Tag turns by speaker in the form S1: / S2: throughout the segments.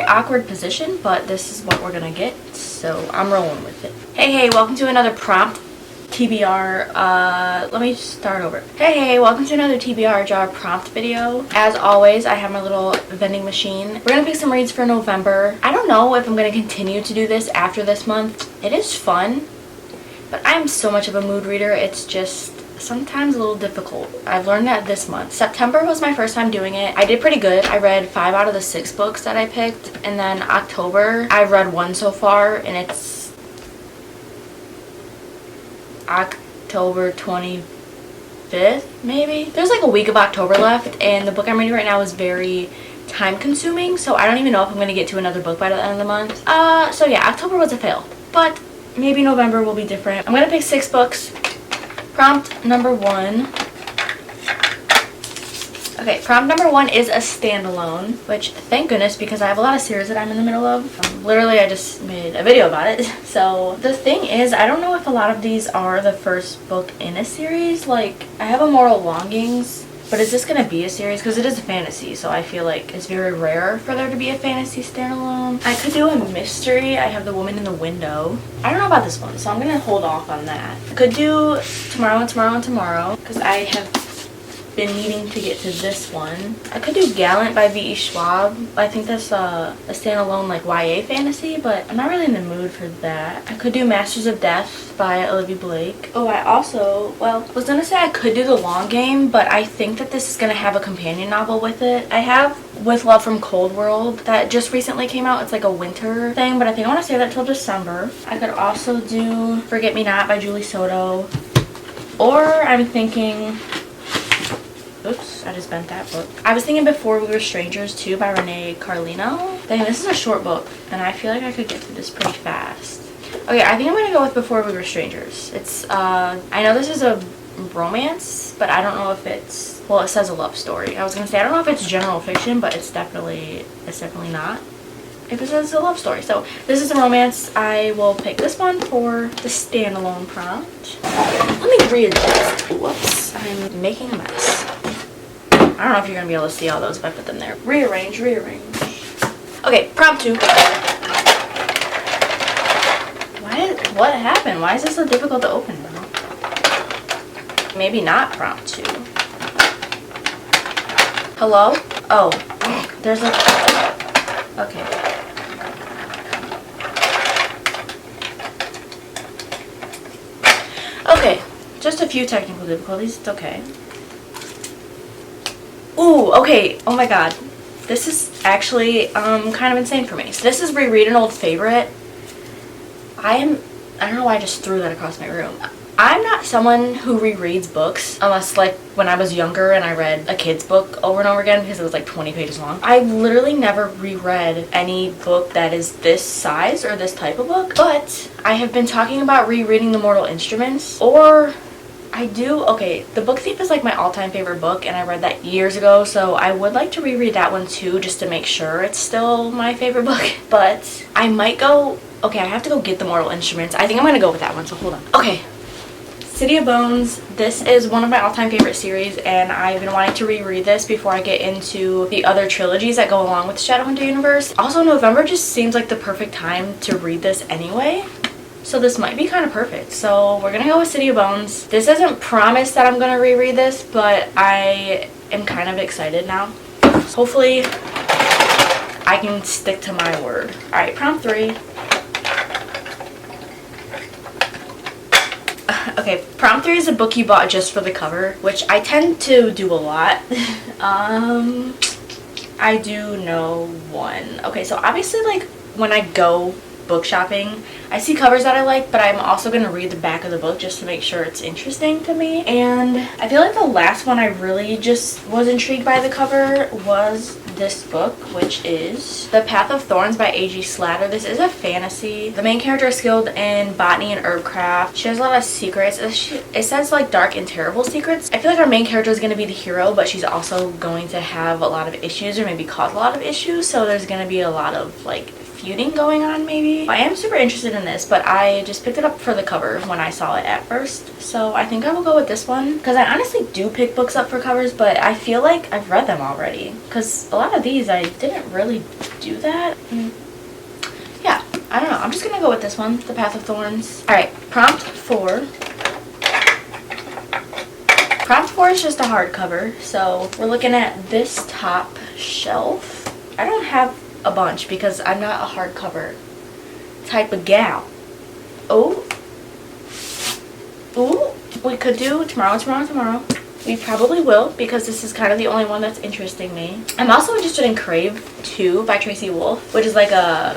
S1: awkward position, but this is what we're gonna get, so I'm rolling with it. Hey, welcome to another prompt TBR. Let me start over. Hey, welcome to another TBR jar prompt video. As always, I have my little vending machine. We're gonna pick some reads for November. I don't know if I'm gonna continue to do this after this month. It is fun, but I'm so much of a mood reader, it's just sometimes a little difficult. I've learned that this month. September was my first time doing it. I did pretty good. I read 5 out of the 6 books that I picked, and then October, I've read 1 so far, and it's October 25th, maybe? There's like a week of October left, and the book I'm reading right now is very time consuming, so I don't even know if I'm going to get to another book by the end of the month. So yeah, October was a fail, but maybe November will be different. I'm going to pick 6 books. Prompt number 1. Okay, prompt number 1 is a standalone, which thank goodness, because I have a lot of series that I'm in the middle of. Literally, I just made a video about it. So the thing is, I don't know if a lot of these are the first book in a series. Like, I have Immoral Longings, but is this going to be a series? Because it is a fantasy, so I feel like it's very rare for there to be a fantasy standalone. I could do a mystery. I have The Woman in the Window. I don't know about this one, so I'm going to hold off on that. I could do Tomorrow and Tomorrow and Tomorrow, because I have been needing to get to this one. I could do Gallant by V.E. Schwab. I think that's a standalone like YA fantasy, but I'm not really in the mood for that. I could do Masters of Death by Olivia Blake. Oh, I also, was gonna say I could do The Long Game, but I think that this is gonna have a companion novel with it. I have With Love from Cold World that just recently came out. It's like a winter thing, but I think I want to save that till December. I could also do Forget Me Not by Julie Soto, or I'm thinking, oops, I just bent that book. I was thinking Before We Were Strangers too by Renee Carlino. Dang, this is a short book, and I feel like I could get through this pretty fast. Okay, I think I'm gonna go with Before We Were Strangers. It's, I know this is a romance, but I don't know if it's, well, it says a love story. I was gonna say, I don't know if it's general fiction, but it's definitely not. If it says a love story. So this is a romance. I will pick this one for the standalone prompt. Let me readjust. Whoops, I'm making a mess. I don't know if you're gonna be able to see all those if I put them there. Rearrange. Okay, prompt 2. What happened? Why is this so difficult to open now? Maybe not prompt 2. Hello? Oh, there's a, okay. Okay, just a few technical difficulties. It's okay. Ooh, okay. Oh my god. This is actually kind of insane for me. So this is Reread an Old Favorite. I don't know why I just threw that across my room. I'm not someone who rereads books unless like when I was younger and I read a kid's book over and over again because it was like 20 pages long. I literally never reread any book that is this size or this type of book, but I have been talking about rereading The Mortal Instruments, or I do. Okay, The Book Thief is like my all-time favorite book, and I read that years ago, so I would like to reread that one too just to make sure it's still my favorite book. But I might go, okay, I have to go get The Mortal Instruments. I think I'm gonna go with that one, so hold on. Okay, City of Bones. This is one of my all-time favorite series, and I've been wanting to reread this before I get into the other trilogies that go along with the Shadowhunter universe. Also, November just seems like the perfect time to read this anyway, so this might be kind of perfect. So we're gonna go with City of Bones. This doesn't promise that I'm gonna reread this, but I am kind of excited now. Hopefully I can stick to my word. Alright, prompt 3. Okay, prompt 3 is a book you bought just for the cover, which I tend to do a lot. I do know one. Okay, so obviously, like, when I go book shopping, I see covers that I like, but I'm also going to read the back of the book just to make sure it's interesting to me. And I feel like the last one I really just was intrigued by the cover was this book, which is The Path of Thorns by A.G. Slatter. This is a fantasy. The main character is skilled in botany and herbcraft. She has a lot of secrets. It says like dark and terrible secrets. I feel like our main character is going to be the hero, but she's also going to have a lot of issues, or maybe cause a lot of issues, so there's going to be a lot of like feuding going on maybe. I am super interested in this, but I just picked it up for the cover when I saw it at first. So I think I will go with this one because I honestly do pick books up for covers, but I feel like I've read them already because a lot of these I didn't really do that. Yeah, I don't know. I'm just gonna go with this one, The Path of Thorns. All right, prompt 4. Prompt 4 is just a hardcover, so we're looking at this top shelf. I don't have a bunch because I'm not a hardcover type of gal. Oh, ooh, we could do tomorrow. We probably will because this is kind of the only one that's interesting me. I'm also interested in Crave 2 by Tracy Wolff, which is like a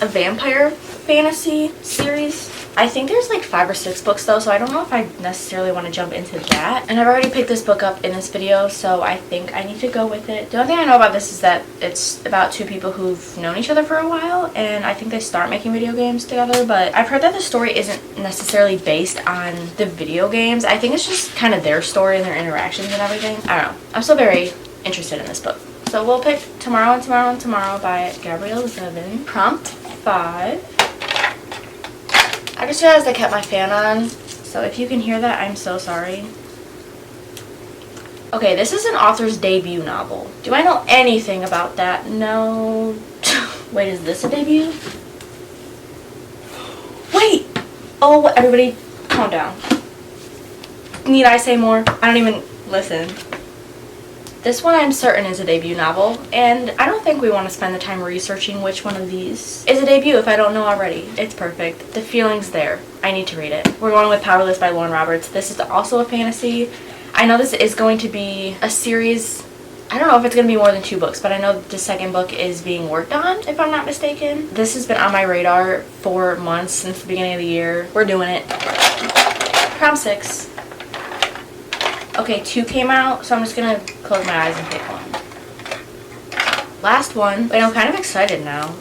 S1: vampire fantasy series. I think there's like 5 or 6 books though, so I don't know if I necessarily want to jump into that. And I've already picked this book up in this video, so I think I need to go with it. The only thing I know about this is that it's about 2 people who've known each other for a while, and I think they start making video games together, but I've heard that the story isn't necessarily based on the video games. I think it's just kind of their story and their interactions and everything. I don't know. I'm still very interested in this book. So we'll pick Tomorrow and Tomorrow and Tomorrow by Gabrielle Zevin. Prompt 5. I just realized I kept my fan on, so if you can hear that, I'm so sorry. Okay, this is an author's debut novel. Do I know anything about that? No. Wait, is this a debut? Wait! Oh, everybody, calm down. Need I say more? I don't even listen. This one I'm certain is a debut novel, and I don't think we want to spend the time researching which one of these is a debut if I don't know already. It's perfect. The feeling's there. I need to read it. We're going with Powerless by Lauren Roberts. This is also a fantasy. I know this is going to be a series. I don't know if it's going to be more than 2 books, but I know the second book is being worked on, if I'm not mistaken. This has been on my radar for months since the beginning of the year. We're doing it. Prompt 6. Okay, 2 came out, so I'm just gonna close my eyes and pick one. Last one. Wait, I'm kind of excited now.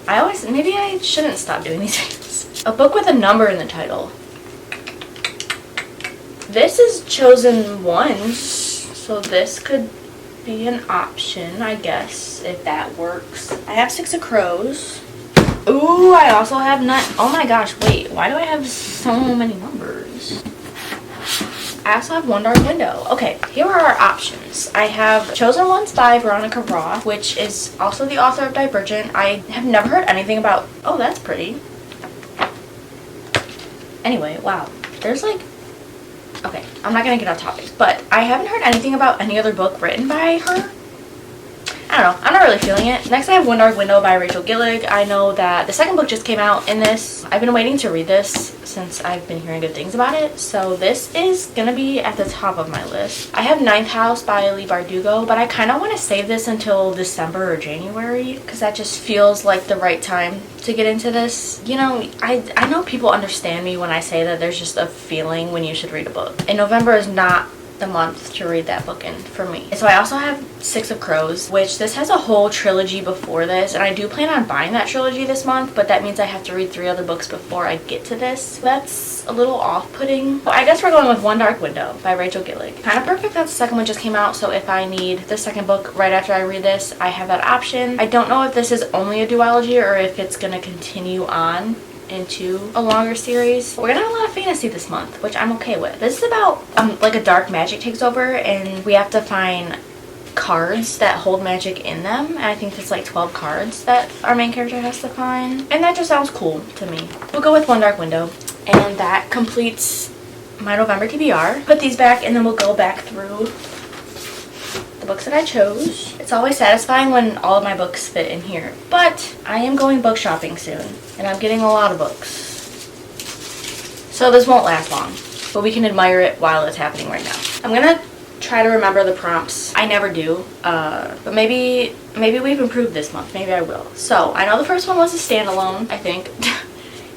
S1: Maybe I shouldn't stop doing these things. A book with a number in the title. This is Chosen Ones, so this could be an option, I guess, if that works. I have 6 of Crows. Ooh, I also have 9. Oh my gosh, wait, why do I have so many numbers? I also have One Dark Window. Okay, here are our options. I have Chosen Ones by Veronica Roth, which is also the author of Divergent. I have never heard anything about... Oh, that's pretty. Anyway, wow. There's like... Okay, I'm not gonna get off topic, but I haven't heard anything about any other book written by her. I don't know. I'm not really feeling it. Next I have One Dark Window by Rachel Gillig. I know that the second book just came out in this. I've been waiting to read this since I've been hearing good things about it. So this is going to be at the top of my list. I have Ninth House by Leigh Bardugo, but I kind of want to save this until December or January because that just feels like the right time to get into this. You know, I know people understand me when I say that there's just a feeling when you should read a book. And November is not the month to read that book in for me. So I also have 6 of Crows, which this has a whole trilogy before this, and I do plan on buying that trilogy this month, but that means I have to read 3 other books before I get to this. That's a little off-putting. Well, I guess we're going with One Dark Window by Rachel Gillig. Kind of perfect that the second one just came out, so if I need the second book right after I read this, I have that option. I don't know if this is only a duology or if it's gonna continue on into a longer series. We're gonna have a lot of fantasy this month, which I'm okay with. This is about like a dark magic takes over and we have to find cards that hold magic in them, and I think it's like 12 cards that our main character has to find, and that just sounds cool to me. We'll go with One Dark Window, and that completes my November TBR. Put these back and then we'll go back through the books that I chose. It's always satisfying when all of my books fit in here, but I am going book shopping soon and I'm getting a lot of books, so this won't last long, but we can admire it while it's happening right now. I'm gonna try to remember the prompts. I never do, but maybe we've improved this month. Maybe I will. So I know the first one was a standalone, I think.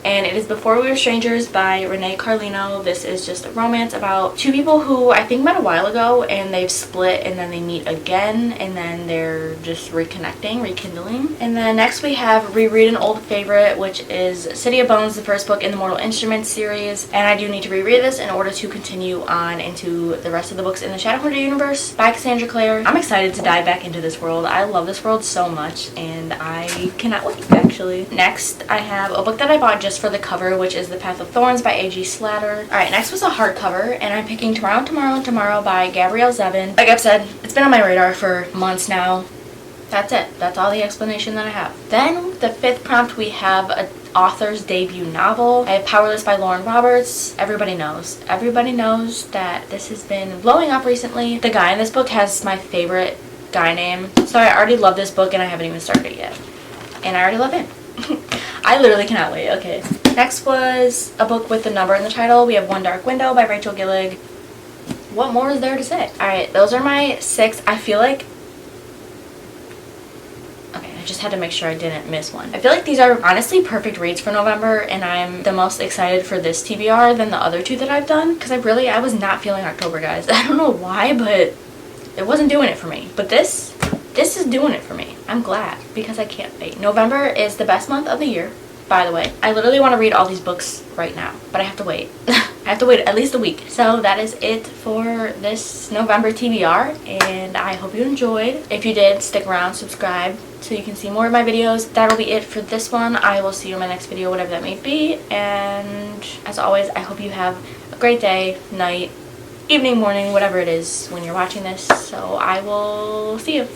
S1: And it is Before We Were Strangers by Renee Carlino. This is just a romance about 2 people who I think met a while ago and they've split and then they meet again and then they're just rekindling. And then next we have Reread an Old Favorite, which is City of Bones, the first book in the Mortal Instruments series. And I do need to reread this in order to continue on into the rest of the books in the Shadowhunter universe by Cassandra Clare. I'm excited to dive back into this world. I love this world so much and I cannot wait. actually. Next, I have a book that I bought just for the cover, which is The Path of Thorns by A.G. Slatter. Alright, next was a hardcover, and I'm picking Tomorrow, Tomorrow, and Tomorrow by Gabrielle Zevin. Like I've said, it's been on my radar for months now. That's it. That's all the explanation that I have. Then, the fifth prompt, we have an author's debut novel. I have Powerless by Lauren Roberts. Everybody knows. Everybody knows that this has been blowing up recently. The guy in this book has my favorite guy name. So I already love this book and I haven't even started it yet. And I already love him. I literally cannot wait. Okay. Next was a book with the number in the title. We have One Dark Window by Rachel Gillig. What more is there to say? Alright, those are my 6. I feel like... Okay, I just had to make sure I didn't miss one. I feel like these are honestly perfect reads for November, and I'm the most excited for this TBR than the other 2 that I've done. Because I was not feeling October, guys. I don't know why, but it wasn't doing it for me. But this is doing it for me. I'm glad, because I can't wait. November is the best month of the year, by the way. I literally want to read all these books right now, but I have to wait. I have to wait at least a week. So that is it for this November TBR, and I hope you enjoyed. If you did, stick around, subscribe, so you can see more of my videos. That'll be it for this one. I will see you in my next video, whatever that may be. And as always, I hope you have a great day, night, evening, morning, whatever it is when you're watching this. So I will see you.